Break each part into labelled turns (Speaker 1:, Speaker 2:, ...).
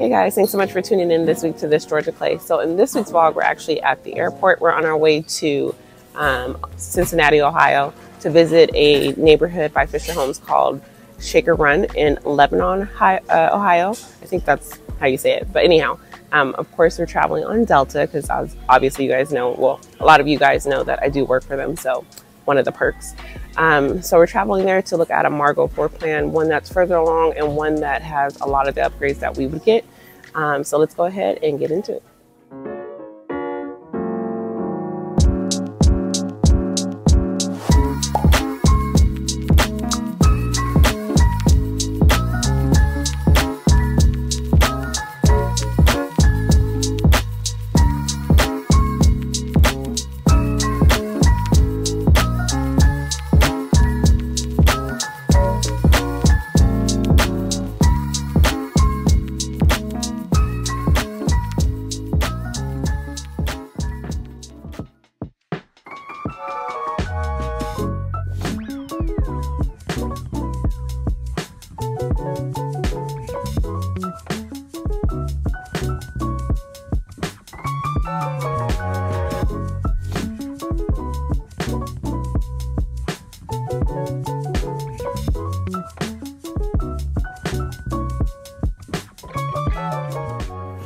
Speaker 1: Hey guys, thanks so much for tuning in this week to This Georgia Clay. So in this week's vlog, we're actually at the airport. We're on our way to Cincinnati, Ohio to visit a neighborhood by Fischer Homes called Shaker Run in Lebanon, Ohio. I think that's how you say it. But anyhow, of course, we're traveling on Delta because obviously you guys know, well, a lot of you guys know that I do work for them. So one of the perks. So we're traveling there to look at a Margot floor plan, one that's further along and one that has a lot of the upgrades that we would get. So let's go ahead and get into it.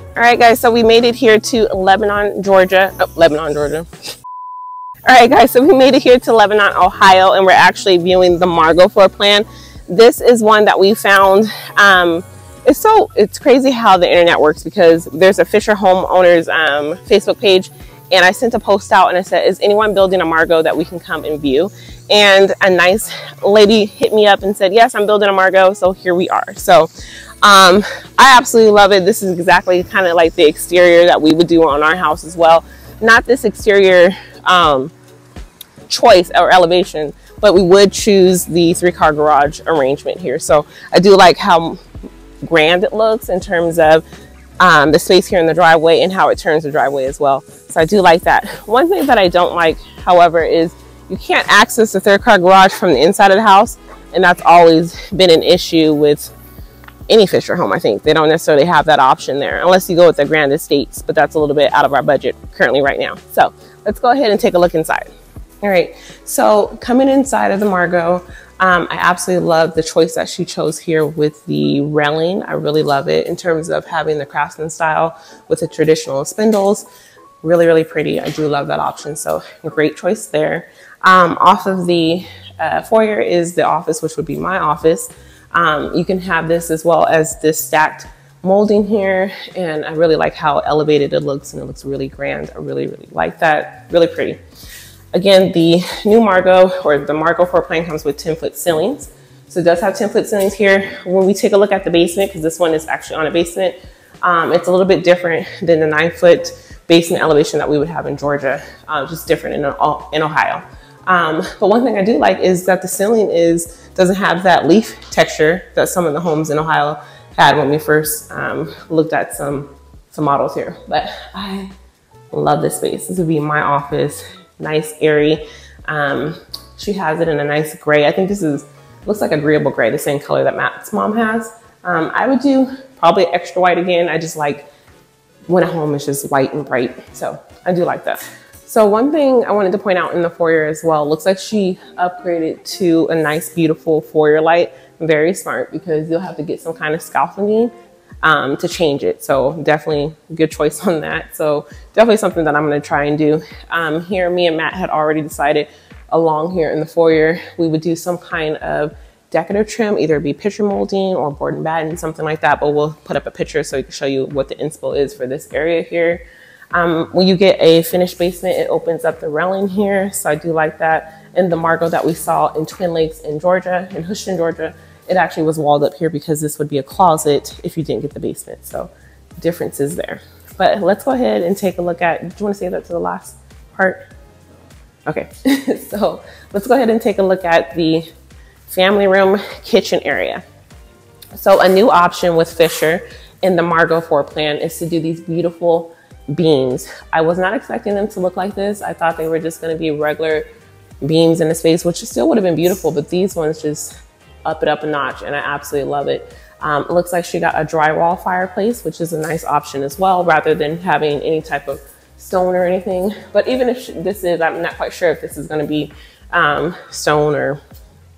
Speaker 1: All right, guys, so we made it here to Lebanon, Georgia. Oh, Lebanon, Georgia. All right, guys, so we made it here to Lebanon, Ohio, and we're actually viewing the Margot floor plan. This is one that we found. It's crazy how the internet works because there's a Fischer Home owners Facebook page, and I sent a post out and I said, is anyone building a Margot that we can come and view? And a nice lady hit me up and said, yes, I'm building a Margot, so here we are. So I absolutely love it. This is exactly kind of like the exterior that we would do on our house as well. Not this exterior choice or elevation, but we would choose the 3-car garage arrangement here. So I do like how grand it looks in terms of the space here in the driveway and how it turns the driveway as well. So I do like that. One thing that I don't like, however, is you can't access the 3rd-car garage from the inside of the house. And that's always been an issue with any Fischer Home. I think they don't necessarily have that option there unless you go with the Grand Estates, but that's a little bit out of our budget currently right now. So let's go ahead and take a look inside. All right, so coming inside of the Margot, I absolutely love the choice that she chose here with the railing. I really love it in terms of having the craftsman style with the traditional spindles. Really, really pretty. I do love that option. So great choice there. Off of the foyer is the office, which would be my office. You can have this as well as this stacked molding here. And I really like how elevated it looks, and it looks really grand. I really, really like that. Really pretty. Again, the new Margot or the Margot floor plan comes with 10-foot ceilings. So it does have 10-foot ceilings here. When we take a look at the basement, because this one is actually on a basement, it's a little bit different than the 9-foot basement elevation that we would have in Georgia, just different in Ohio. But one thing I do like is that the ceiling doesn't have that leaf texture that some of the homes in Ohio had when we first looked at some models here. But I love this space. This would be my office. Nice, airy. She has it in a nice gray. I think this looks like agreeable gray, the same color that Matt's mom has. I would do probably extra white again. I just like when a home is just white and bright. So I do like that. So one thing I wanted to point out in the foyer as well, looks like she upgraded to a nice, beautiful foyer light. Very smart, because you'll have to get some kind of scaffolding to change it. So definitely a good choice on that. So definitely something that I'm going to try and do. Here, me and Matt had already decided along here in the foyer, we would do some kind of decorative trim, either be picture molding or board and batten, something like that. But we'll put up a picture so we can show you what the inspo is for this area here. When you get a finished basement, it opens up the railing here. So I do like that. And the Margot that we saw in Twin Lakes in Georgia, in Houston, Georgia, it actually was walled up here because this would be a closet if you didn't get the basement. So differences there. But let's go ahead and take a look at, do you want to say that to the last part? Okay, so let's go ahead and take a look at the family room kitchen area. So a new option with Fischer in the Margot floor plan is to do these beautiful beams. I was not expecting them to look like this. I thought they were just going to be regular beams in the space, which still would have been beautiful, but these ones just up it up a notch, and I absolutely love it. It looks like she got a drywall fireplace, which is a nice option as well, rather than having any type of stone or anything. But even if this is, I'm not quite sure if this is going to be stone or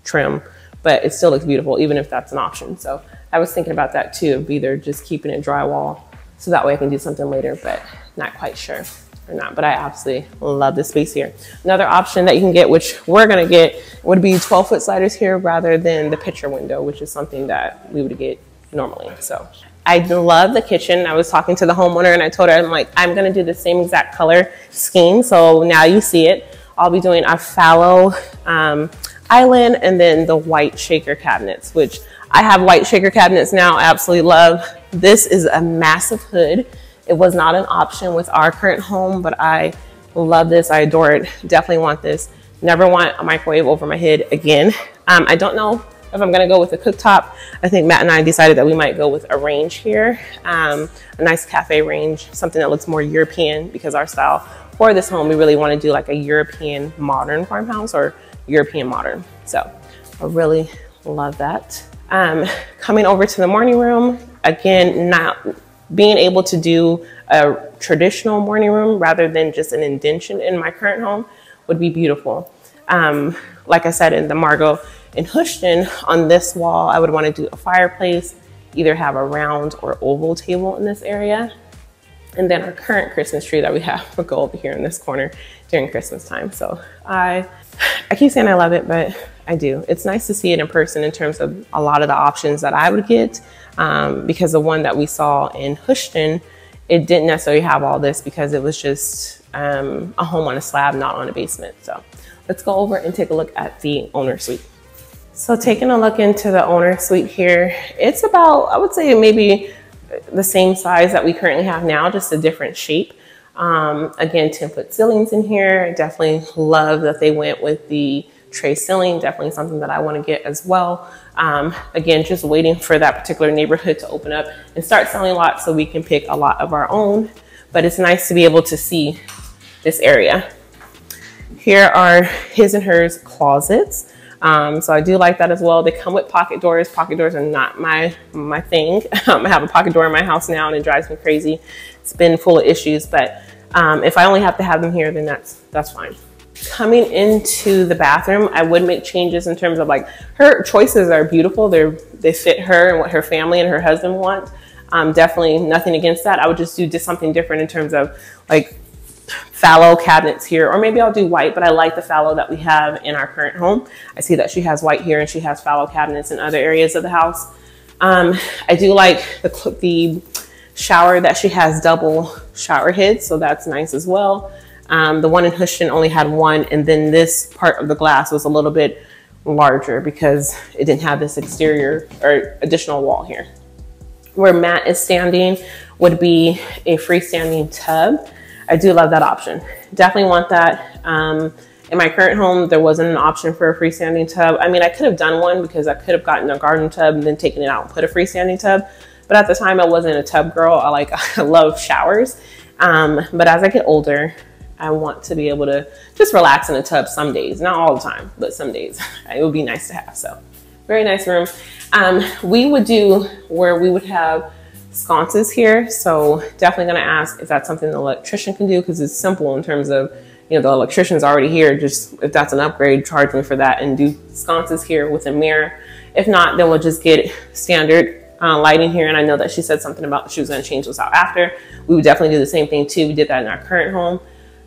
Speaker 1: trim, but it still looks beautiful, even if that's an option. So I was thinking about that too, of either just keeping it drywall so that way I can do something later, but not quite sure or not. But I absolutely love this space here. Another option that you can get, which we're gonna get, would be 12-foot sliders here rather than the picture window, which is something that we would get normally. So I love the kitchen. I was talking to the homeowner and I told her, I'm like, I'm gonna do the same exact color scheme. So now you see it. I'll be doing a fallow island and then the white shaker cabinets, which I have white shaker cabinets now. I absolutely love. This is a massive hood. It was not an option with our current home, but I love this. I adore it. Definitely want this. Never want a microwave over my head again. I don't know if I'm gonna go with a cooktop. I think Matt and I decided that we might go with a range here. A nice cafe range, something that looks more European, because our style for this home, we really wanna do like a European modern farmhouse or European modern. So I really love that. Coming over to the morning room, again, not being able to do a traditional morning room rather than just an indention in my current home would be beautiful. Like I said, in the Margot in Houston, on this wall, I would want to do a fireplace, either have a round or oval table in this area. And then our current Christmas tree that we have would go over here in this corner during Christmas time. So I keep saying I love it, but I do. It's nice to see it in person in terms of a lot of the options that I would get, because the one that we saw in Houston, it didn't necessarily have all this because it was just a home on a slab, not on a basement. So let's go over and take a look at the owner suite. So taking a look into the owner suite here, it's about, I would say maybe the same size that we currently have now, just a different shape. Again, 10-foot ceilings in here. Definitely love that they went with the tray ceiling. Definitely something that I want to get as well. Again, just waiting for that particular neighborhood to open up and start selling lots so we can pick a lot of our own. But it's nice to be able to see this area. Here are his and hers closets. So I do like that as well. They come with pocket doors. Pocket doors are not my thing. I have a pocket door in my house now and it drives me crazy. It's been full of issues, but if I only have to have them here, then that's fine. Coming into the bathroom, I would make changes in terms of like, her choices are beautiful. They fit her and what her family and her husband want. Definitely nothing against that. I would just do something different in terms of like fallow cabinets here, or maybe I'll do white, but I like the fallow that we have in our current home. I see that she has white here and she has fallow cabinets in other areas of the house. I do like the shower that she has double shower heads, so that's nice as well. The one in Houston only had one, and then this part of the glass was a little bit larger because it didn't have this exterior or additional wall here. Where Matt is standing would be a freestanding tub. I do love that option. Definitely want that. In my current home, there wasn't an option for a freestanding tub. I mean, I could have done one because I could have gotten a garden tub and then taken it out and put a freestanding tub. But at the time, I wasn't a tub girl. I love showers. But as I get older, I want to be able to just relax in a tub some days. Not all the time, but some days. It would be nice to have. So very nice room. We would do where we would have sconces here. So definitely gonna ask if that's something the electrician can do, because it's simple in terms of, the electrician's already here. Just if that's an upgrade, charge me for that and do sconces here with a mirror. If not, then we'll just get standard lighting here. And I know that she said something about she was gonna change those out after. We would definitely do the same thing too. We did that in our current home.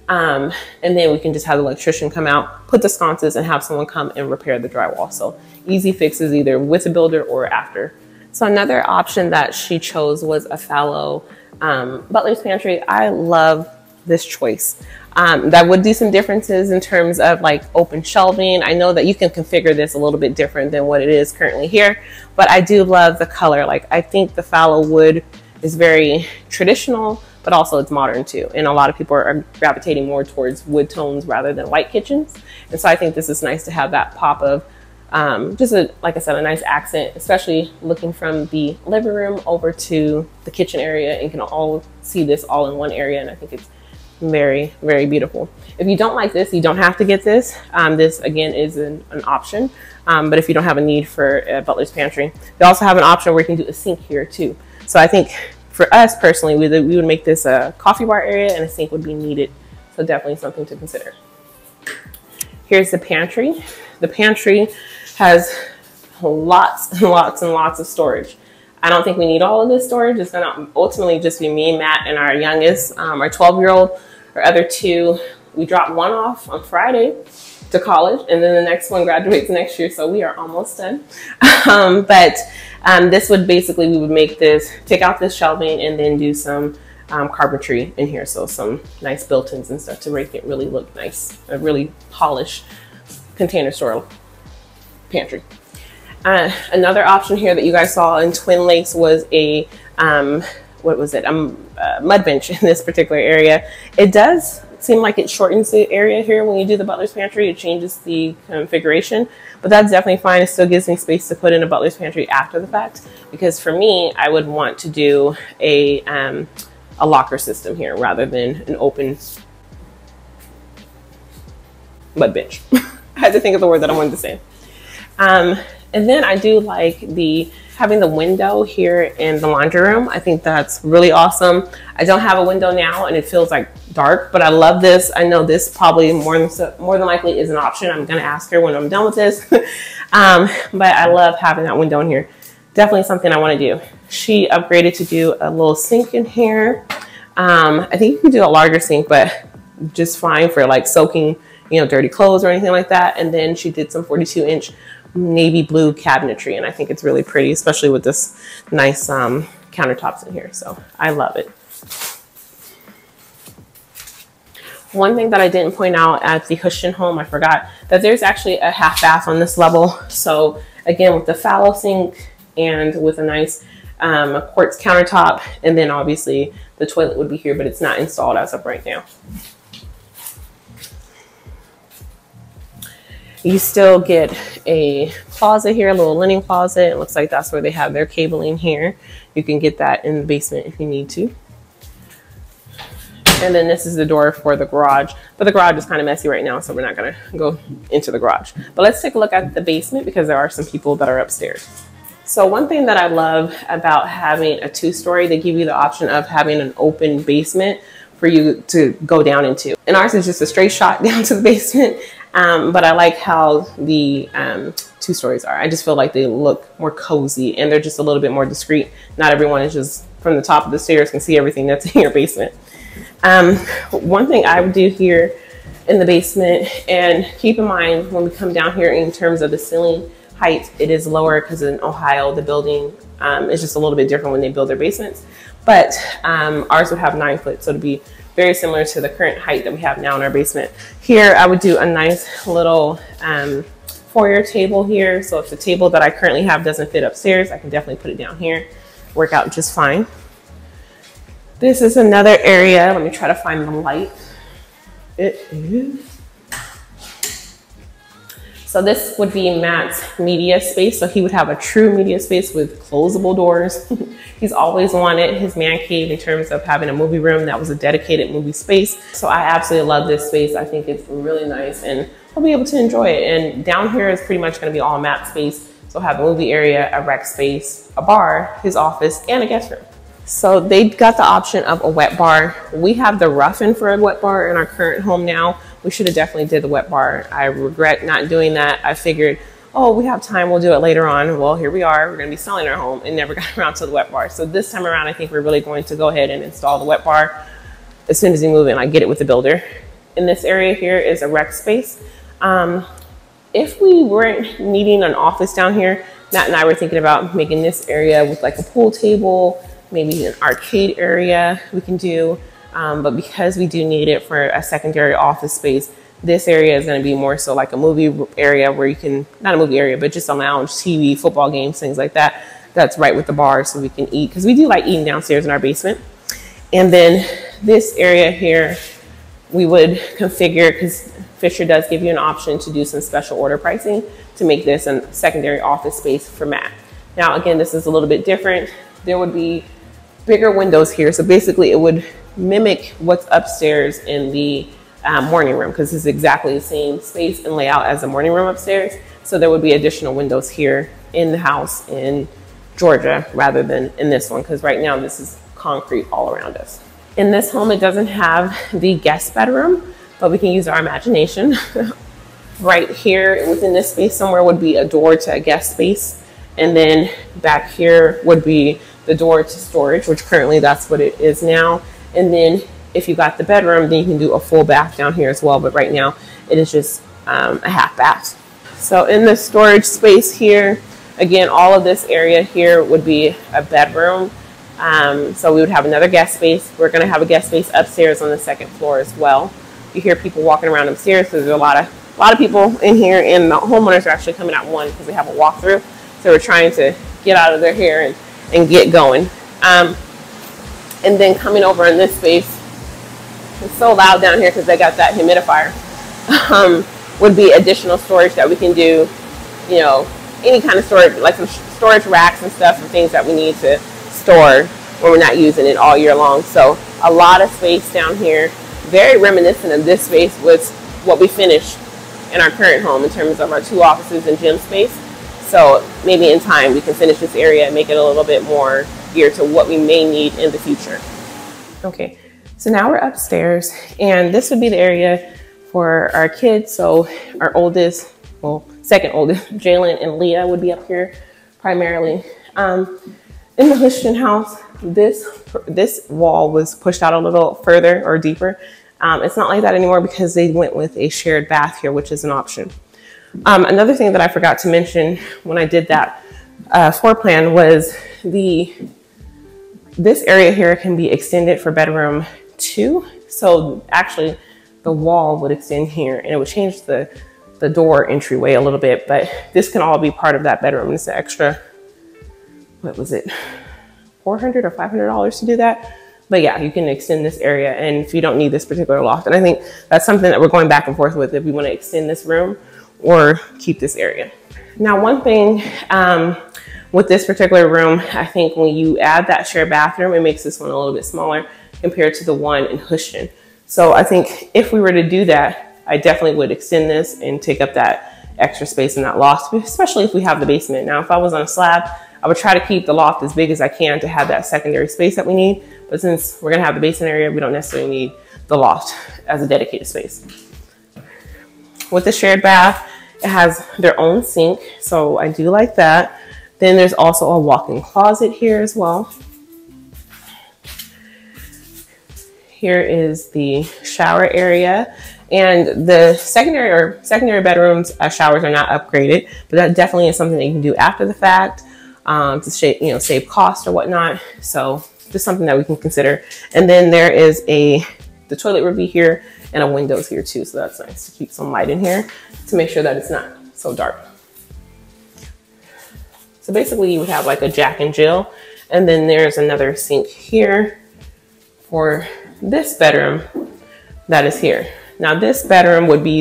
Speaker 1: And then we can just have the electrician come out, put the sconces, and have someone come and repair the drywall. So easy fixes either with a builder or after. So another option that she chose was a fallow butler's pantry. I love this choice. That would do some differences in terms of like open shelving. I know that you can configure this a little bit different than what it is currently here, but I do love the color. Like, I think the fallow wood is very traditional, but also it's modern too. And a lot of people are gravitating more towards wood tones rather than white kitchens. And so I think this is nice to have that pop of like I said, a nice accent, especially looking from the living room over to the kitchen area, and you can all see this all in one area. And I think it's Very, very beautiful. If you don't like this, you don't have to get this. This again is an option. But if you don't have a need for a butler's pantry, they also have an option where you can do a sink here too. So I think for us personally, we would make this a coffee bar area, and a sink would be needed. So definitely something to consider. Here's the pantry. The pantry has lots and lots and lots of storage. I don't think we need all of this storage. It's gonna ultimately just be me, Matt, and our youngest, our 12-year-old. Our other two, we dropped one off on Friday to college, and then the next one graduates next year, so we are almost done. This would basically, we would make this, take out this shelving and then do some carpentry in here, so some nice built-ins and stuff to make it really look nice, a really polished container store pantry. Another option here that you guys saw in Twin Lakes was a what was it, mud bench in this particular area. It does seem like it shortens the area here when you do the butler's pantry. It changes the configuration, but that's definitely fine. It still gives me space to put in a butler's pantry after the fact, because for me, I would want to do a locker system here rather than an open mud bench. I had to think of the word that I wanted to say. And then I do like having the window here in the laundry room. I think that's really awesome. I don't have a window now and it feels like dark, but I love this. I know this probably more than likely is an option. I'm gonna ask her when I'm done with this. But I love having that window in here. Definitely something I wanna do. She upgraded to do a little sink in here. I think you can do a larger sink, but just fine for like soaking, dirty clothes or anything like that. And then she did some 42-inch navy blue cabinetry, and I think it's really pretty, especially with this nice countertops in here. So I love it. One thing that I didn't point out at the Fischer Home, I forgot that there's actually a half bath on this level. So again, with the fallow sink and with a nice quartz countertop, and then obviously the toilet would be here, but it's not installed as of right now. You still get a closet here, a little linen closet. It looks like that's where they have their cabling here. You can get that in the basement if you need to. And then this is the door for the garage, but the garage is kind of messy right now, so we're not gonna go into the garage. But let's take a look at the basement because there are some people that are upstairs. So one thing that I love about having a two-story, they give you the option of having an open basement for you to go down into. And ours is just a straight shot down to the basement. But I like how the two stories are. I just feel like they look more cozy and they're just a little bit more discreet. Not everyone is just from the top of the stairs can see everything that's in your basement. One thing I would do here in the basement, and keep in mind when we come down here in terms of the ceiling height, it is lower because in Ohio, the building is just a little bit different when they build their basements. But ours would have 9 foot, so it'd be very similar to the current height that we have now in our basement. Here, I would do a nice little foyer table here. So if the table that I currently have doesn't fit upstairs, I can definitely put it down here, work out just fine. This is another area. Let me try to find the light. It is. So this would be Matt's media space. So he would have a true media space with closable doors. He's always wanted his man cave in terms of having a movie room that was a dedicated movie space. So I absolutely love this space. I think it's really nice and he'll be able to enjoy it. And down here is pretty much gonna be all Matt's space. So have a movie area, a rec space, a bar, his office, and a guest room. So they got the option of a wet bar. We have the rough-in for a wet bar in our current home now. We should have definitely did the wet bar. I regret not doing that. I figured, oh, we have time, we'll do it later on. Well, here we are, we're gonna be selling our home and never got around to the wet bar. So this time around, I think we're really going to go ahead and install the wet bar as soon as we move in. I get it with the builder. In this area here is a rec space. If we weren't needing an office down here, Matt and I were thinking about making this area with like a pool table, maybe an arcade area we can do. But because we do need it for a secondary office space, this area is going to be more so like a movie area where you can, not a movie area, but just a lounge, TV, football games, things like that. That's right with the bar so we can eat, because we do like eating downstairs in our basement. And then this area here, we would configure, because Fischer does give you an option to do some special order pricing to make this a secondary office space for Matt. Now, again, this is a little bit different. There would be bigger windows here. So basically it would mimic what's upstairs in the morning room, because it's exactly the same space and layout as the morning room upstairs. So there would be additional windows here in the house in Georgia rather than in this one, because right now this is concrete all around us. In this home, it doesn't have the guest bedroom, but we can use our imagination. Right here within this space somewhere would be a door to a guest space. And then back here would be the door to storage, which currently that's what it is now. And then if you got the bedroom, then you can do a full bath down here as well. But right now it is just a half bath. So in the storage space here, again, all of this area here would be a bedroom. So we would have another guest space. We're going to have a guest space upstairs on the second floor as well. You hear people walking around upstairs because there's a lot of people in here, and the homeowners are actually coming out one because we have a walkthrough. So we're trying to get out of their hair and get going. And then coming over in this space, it's so loud down here because they got that humidifier, would be additional storage that we can do, you know, any kind of storage, like some storage racks and stuff and things that we need to store when we're not using it all year long. So a lot of space down here, very reminiscent of this space was what we finished in our current home in terms of our 2 offices and gym space. So maybe in time we can finish this area and make it a little bit more geared to what we may need in the future. Okay, so now we're upstairs, and this would be the area for our kids. So our oldest, well, second oldest, Jalen and Leah would be up here primarily. In the Hushton house, this wall was pushed out a little further or deeper. It's not like that anymore because they went with a shared bath here, which is an option. Another thing that I forgot to mention when I did that floor plan was this area here can be extended for bedroom 2. So actually the wall would extend here and it would change the door entryway a little bit, but this can all be part of that bedroom. It's an extra, what was it, $400 or $500 to do that? But yeah, you can extend this area, and if you don't need this particular loft. And I think that's something that we're going back and forth with, if we want to extend this room or keep this area. Now, one thing with this particular room, I think when you add that shared bathroom, it makes this one a little bit smaller compared to the one in Hushton. So I think if we were to do that, I definitely would extend this and take up that extra space in that loft, especially if we have the basement. Now, if I was on a slab, I would try to keep the loft as big as I can to have that secondary space that we need. But since we're gonna have the basement area, we don't necessarily need the loft as a dedicated space. With the shared bath, it has their own sink, so I do like that. Then there's also a walk-in closet here as well. Here is the shower area. And the secondary bedrooms showers are not upgraded, but that definitely is something that you can do after the fact to save cost or whatnot. So just something that we can consider. And then there is the toilet would be here and a windows here too. So that's nice to keep some light in here to make sure that it's not so dark. So basically you would have like a Jack and Jill, and then there's another sink here for this bedroom that is here. Now this bedroom would be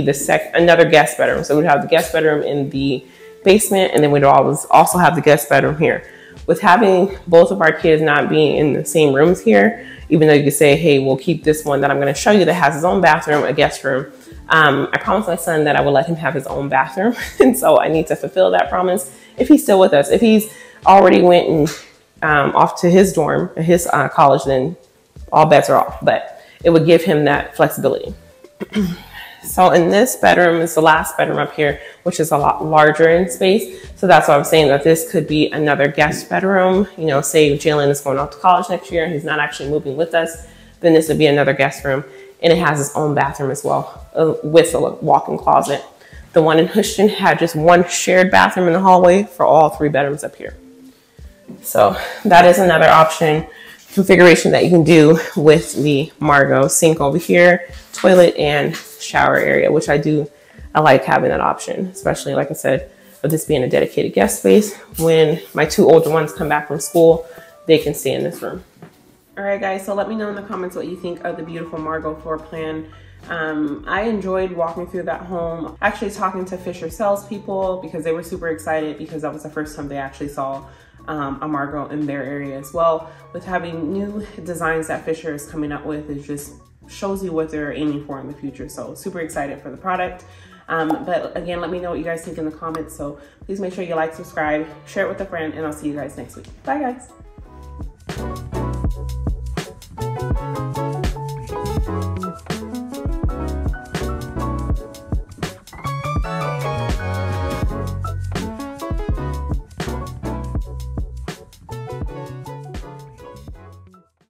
Speaker 1: another guest bedroom. So we'd have the guest bedroom in the basement, and then we'd always also have the guest bedroom here. With having both of our kids not being in the same rooms here, even though you could say, hey, we'll keep this one that I'm gonna show you that has his own bathroom, a guest room. I promised my son that I would let him have his own bathroom. And so I need to fulfill that promise if he's still with us. If he's already went and off to his dorm, his college, then all bets are off. But it would give him that flexibility. So in this bedroom is the last bedroom up here, which is a lot larger in space. So that's why I'm saying that this could be another guest bedroom. You know, say Jalen is going off to college next year and he's not actually moving with us, then this would be another guest room. And it has its own bathroom as well with a walk-in closet. The one in Hushton had just one shared bathroom in the hallway for all 3 bedrooms up here. So that is another option configuration that you can do with the Margot sink over here, toilet and shower area, which I like having that option, especially like I said, with this being a dedicated guest space. When my 2 older ones come back from school, they can stay in this room. All right, guys, so let me know in the comments what you think of the beautiful Margot floor plan. I enjoyed walking through that home, actually talking to Fischer salespeople because they were super excited because that was the first time they actually saw on Margot in their area as well. With having new designs that Fischer is coming up with, it just shows you what they're aiming for in the future. So super excited for the product. But again, let me know what you guys think in the comments. So please make sure you like, subscribe, share it with a friend, and I'll see you guys next week. Bye guys.